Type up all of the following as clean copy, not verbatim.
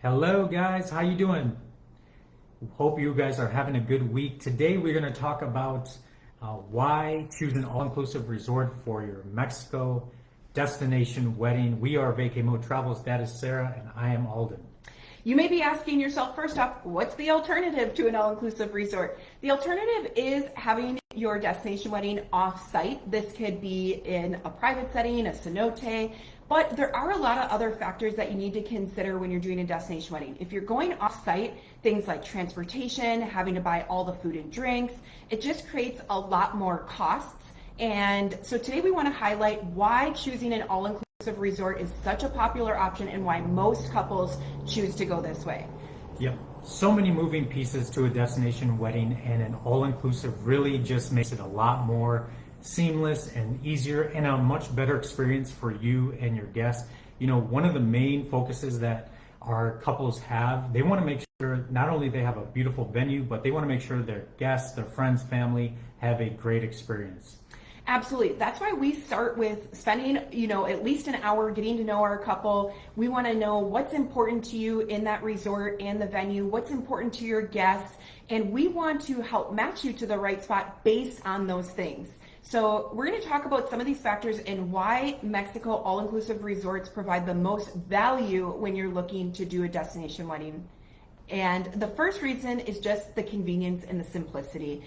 Hello guys, how you doing? Hope you guys are having a good week. Today we're going to talk about why choose an all-inclusive resort for your Mexico destination wedding. We are Vacay Mode Travels. That is Sarah and I am Alden. You may be asking yourself, first off, what's the alternative to an all-inclusive resort? The alternative is having your destination wedding off-site. This could be in a private setting, a cenote, but there are a lot of other factors that you need to consider when you're doing a destination wedding. If you're going off-site, things like transportation, having to buy all the food and drinks, it just creates a lot more costs. And so today we want to highlight why choosing an all-inclusive resort is such a popular option and why most couples choose to go this way. Yep. So many moving pieces to a destination wedding, and an all-inclusive really just makes it a lot more seamless and easier and a much better experience for you and your guests. You know, one of the main focuses that our couples have, they want to make sure not only they have a beautiful venue, but they want to make sure their guests, their friends, family have a great experience. Absolutely. That's why we start with spending, at least an hour getting to know our couple. We want to know what's important to you in that resort and the venue, what's important to your guests, and we want to help match you to the right spot based on those things. So we're going to talk about some of these factors and why Mexico all-inclusive resorts provide the most value when you're looking to do a destination wedding. And the first reason is just the convenience and the simplicity.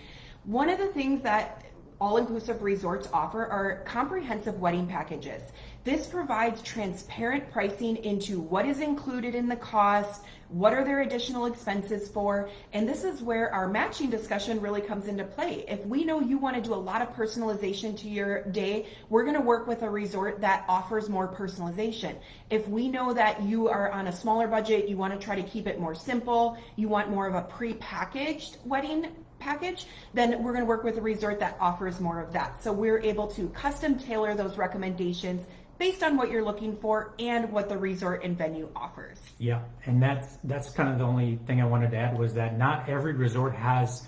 One of the things that all-inclusive resorts offer are comprehensive wedding packages. This provides transparent pricing into what is included in the cost, what are their additional expenses for, and this is where our matching discussion really comes into play. If we know you want to do a lot of personalization to your day, we're going to work with a resort that offers more personalization. If we know that you are on a smaller budget, you want to try to keep it more simple, you want more of a pre-packaged wedding package, then we're going to work with a resort that offers more of that. So we're able to custom tailor those recommendations based on what you're looking for and what the resort and venue offers. Yeah, and that's kind of the only thing I wanted to add was that not every resort has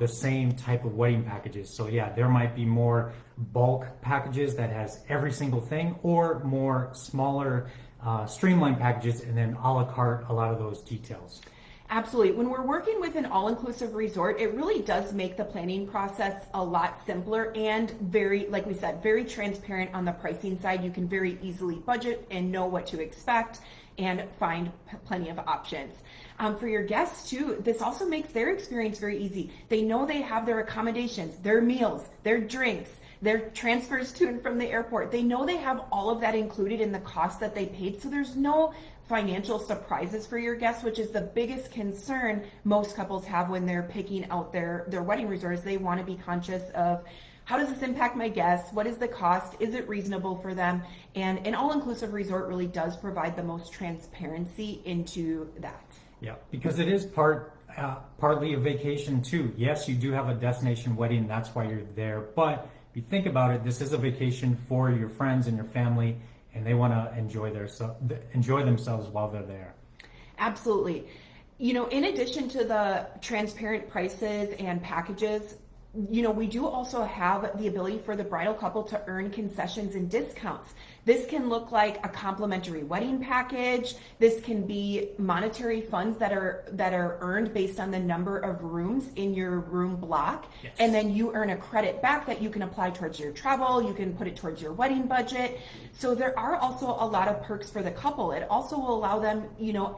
the same type of wedding packages. So yeah, there might be more bulk packages that has every single thing, or more smaller streamlined packages and then a la carte a lot of those details. Absolutely. When we're working with an all-inclusive resort, it really does make the planning process a lot simpler and very, like we said, very transparent on the pricing side. You can very easily budget and know what to expect and find plenty of options. For your guests too, this also makes their experience very easy. They know they have their accommodations, their meals, their drinks, their transfers to and from the airport. They know they have all of that included in the cost that they paid, so there's no financial surprises for your guests, which is the biggest concern most couples have when they're picking out their wedding resorts. They want to be conscious of, how does this impact my guests? What is the cost? Is it reasonable for them? And an all-inclusive resort really does provide the most transparency into that. Yeah, because it is partly a vacation too. Yes, you do have a destination wedding, that's why you're there. But if you think about it, this is a vacation for your friends and your family, and they want to enjoy themselves while they're there. Absolutely. In addition to the transparent prices and packages, we do also have the ability for the bridal couple to earn concessions and discounts. This can look like a complimentary wedding package. This can be monetary funds that are earned based on the number of rooms in your room block. Yes. And then you earn a credit back that you can apply towards your travel. You can put it towards your wedding budget. So there are also a lot of perks for the couple. It also will allow them,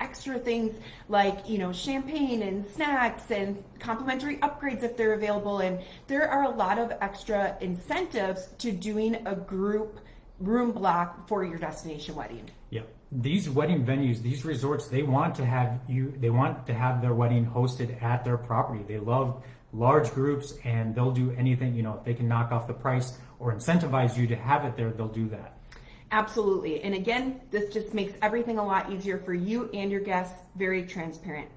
extra things like, champagne and snacks and complimentary upgrades if they're available. And there are a lot of extra incentives to doing a group room block for your destination wedding. Yeah. These wedding venues, these resorts, they want to have their wedding hosted at their property. They love large groups, and they'll do anything, if they can knock off the price or incentivize you to have it there, they'll do that. Absolutely. And again, this just makes everything a lot easier for you and your guests, very transparent.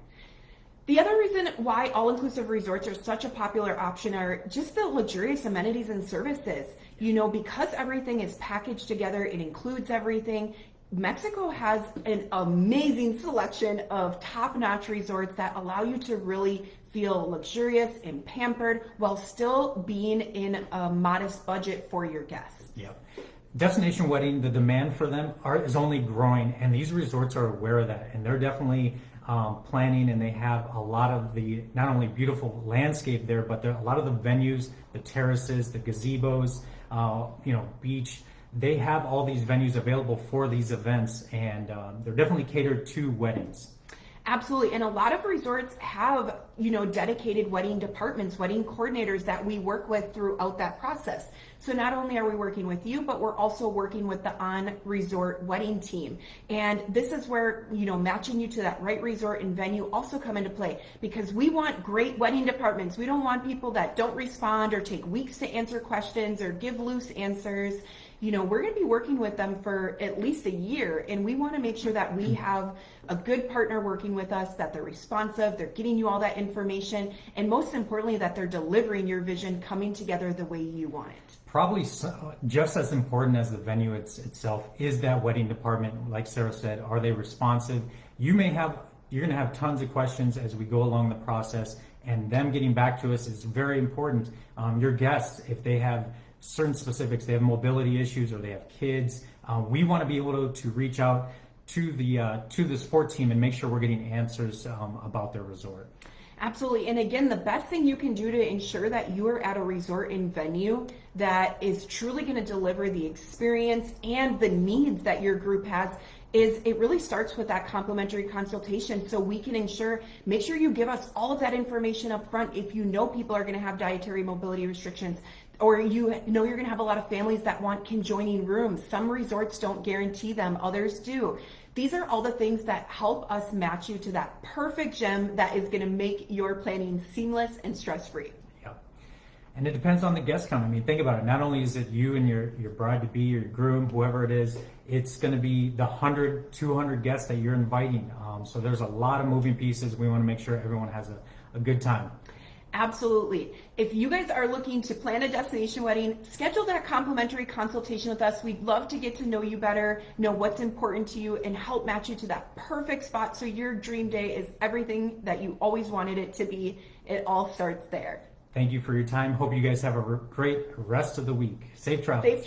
The other reason why all-inclusive resorts are such a popular option are just the luxurious amenities and services. Because everything is packaged together, it includes everything. Mexico has an amazing selection of top-notch resorts that allow you to really feel luxurious and pampered while still being in a modest budget for your guests. Yep. Destination wedding, the demand for them is only growing, and these resorts are aware of that, and they're definitely planning, and they have a lot of the not only beautiful landscape there, but a lot of the venues, the terraces, the gazebos, beach. They have all these venues available for these events, and they're definitely catered to weddings. Absolutely. And a lot of resorts have, dedicated wedding departments, wedding coordinators that we work with throughout that process. So not only are we working with you, but we're also working with the on-resort wedding team. And this is where, matching you to that right resort and venue also come into play, because we want great wedding departments. We don't want people that don't respond or take weeks to answer questions or give loose answers. We're going to be working with them for at least a year, and we want to make sure that we have a good partner working with us, that they're responsive, they're getting you all that information, and most importantly, that they're delivering your vision coming together the way you want it. Probably just as important as the venue itself is that wedding department. Like Sarah said, are they responsive? You're going to have tons of questions as we go along the process, and them getting back to us is very important. Your guests, if they have certain specifics, they have mobility issues or they have kids, we want to be able to reach out to the support team and make sure we're getting answers about their resort. Absolutely. And again, the best thing you can do to ensure that you are at a resort and venue that is truly going to deliver the experience and the needs that your group has is it really starts with that complimentary consultation, so we can make sure you give us all of that information up front. If people are going to have dietary mobility restrictions, or you're going to have a lot of families that want conjoining rooms. Some resorts don't guarantee them, others do. These are all the things that help us match you to that perfect gem that is going to make your planning seamless and stress-free. Yep. And it depends on the guest count. I mean, think about it. Not only is it you and your bride-to-be or your groom, whoever it is, it's going to be the 100, 200 guests that you're inviting. So there's a lot of moving pieces. We want to make sure everyone has a good time. Absolutely. If you guys are looking to plan a destination wedding, schedule that complimentary consultation with us. We'd love to get to know you better, know what's important to you, and help match you to that perfect spot so your dream day is everything that you always wanted it to be. It all starts there. Thank you for your time. Hope you guys have a great rest of the week. Safe travels.